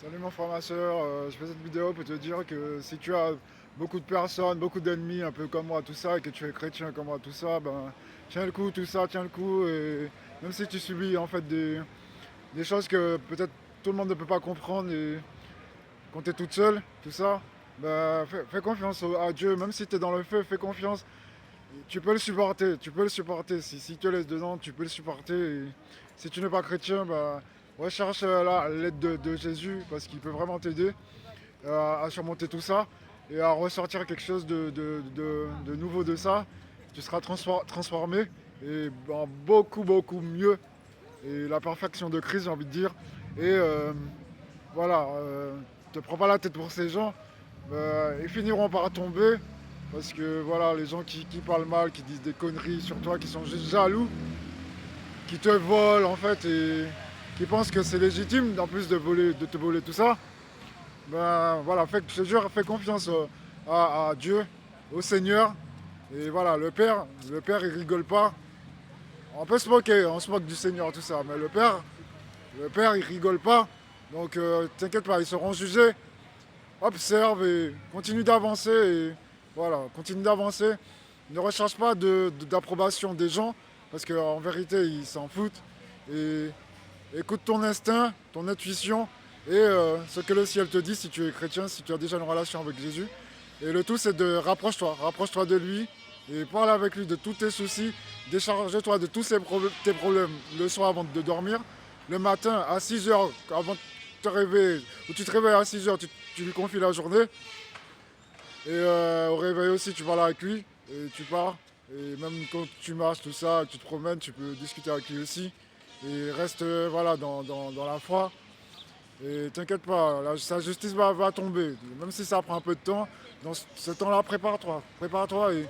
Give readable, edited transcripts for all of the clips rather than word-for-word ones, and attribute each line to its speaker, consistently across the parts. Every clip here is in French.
Speaker 1: Salut mon frère, ma soeur, je fais cette vidéo pour te dire que si tu as beaucoup de personnes, beaucoup d'ennemis un peu comme moi, tout ça, et que tu es chrétien comme moi, tout ça, ben tiens le coup, tout ça, tiens le coup, et même si tu subis en fait des choses que peut-être tout le monde ne peut pas comprendre, et quand tu es toute seule, tout ça, ben fais confiance à Dieu, même si tu es dans le feu, fais confiance, tu peux le supporter, si tu te laisses dedans, tu peux le supporter, et si tu n'es pas chrétien, ben recherche l'aide de Jésus, parce qu'il peut vraiment t'aider à surmonter tout ça et à ressortir quelque chose de nouveau de ça. Tu seras transformé et beaucoup beaucoup mieux. Et la perfection de Christ, j'ai envie de dire. Et voilà, te prends pas la tête pour ces gens. Ils finiront par tomber parce que voilà, les gens qui parlent mal, qui disent des conneries sur toi, qui sont juste jaloux, qui te volent en fait et qui pensent que c'est légitime en plus de te voler tout ça. Ben voilà, je te jure, fais confiance à Dieu, au Seigneur. Et voilà, le Père il rigole pas. On peut se moquer, on se moque du Seigneur, tout ça, mais le Père il rigole pas. Donc t'inquiète pas, ils seront jugés. Observe et continue d'avancer. Et voilà, continue d'avancer. Ne recherche pas d'approbation des gens, parce qu'en vérité, ils s'en foutent. Et écoute ton instinct, ton intuition et ce que le ciel te dit si tu es chrétien, si tu as déjà une relation avec Jésus. Et le tout, c'est de rapproche-toi de lui et parle avec lui de tous tes soucis, décharge-toi de tous tes problèmes le soir avant de dormir. Le matin, à 6 heures, avant de te réveiller, ou tu te réveilles à 6 heures, tu lui confies la journée. Et au réveil aussi, tu parles avec lui et tu pars. Et même quand tu marches, tout ça, tu te promènes, tu peux discuter avec lui aussi. Et reste voilà, dans la foi. Et t'inquiète pas, sa justice va tomber. Même si ça prend un peu de temps, dans ce temps-là, prépare-toi. Prépare-toi et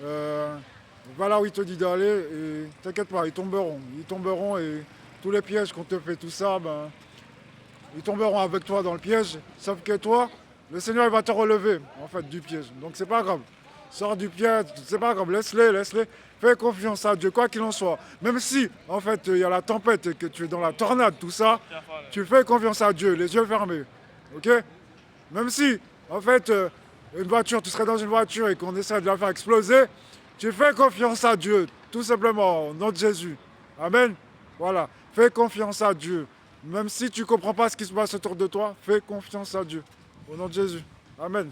Speaker 1: euh, va là où il te dit d'aller. Et t'inquiète pas, ils tomberont. Ils tomberont et tous les pièges qu'on te fait, tout ça, ben, ils tomberont avec toi dans le piège. Sauf que toi, le Seigneur il va te relever en fait du piège. Donc c'est pas grave. Sors du piège, c'est pas grave, laisse-les. Fais confiance à Dieu, quoi qu'il en soit. Même si en fait il y a la tempête et que tu es dans la tornade, tout ça, tu fais confiance à Dieu, les yeux fermés. Ok? Même si en fait une voiture, tu serais dans une voiture et qu'on essaie de la faire exploser, tu fais confiance à Dieu, tout simplement, au nom de Jésus. Amen. Voilà. Fais confiance à Dieu. Même si tu ne comprends pas ce qui se passe autour de toi, fais confiance à Dieu. Au nom de Jésus. Amen.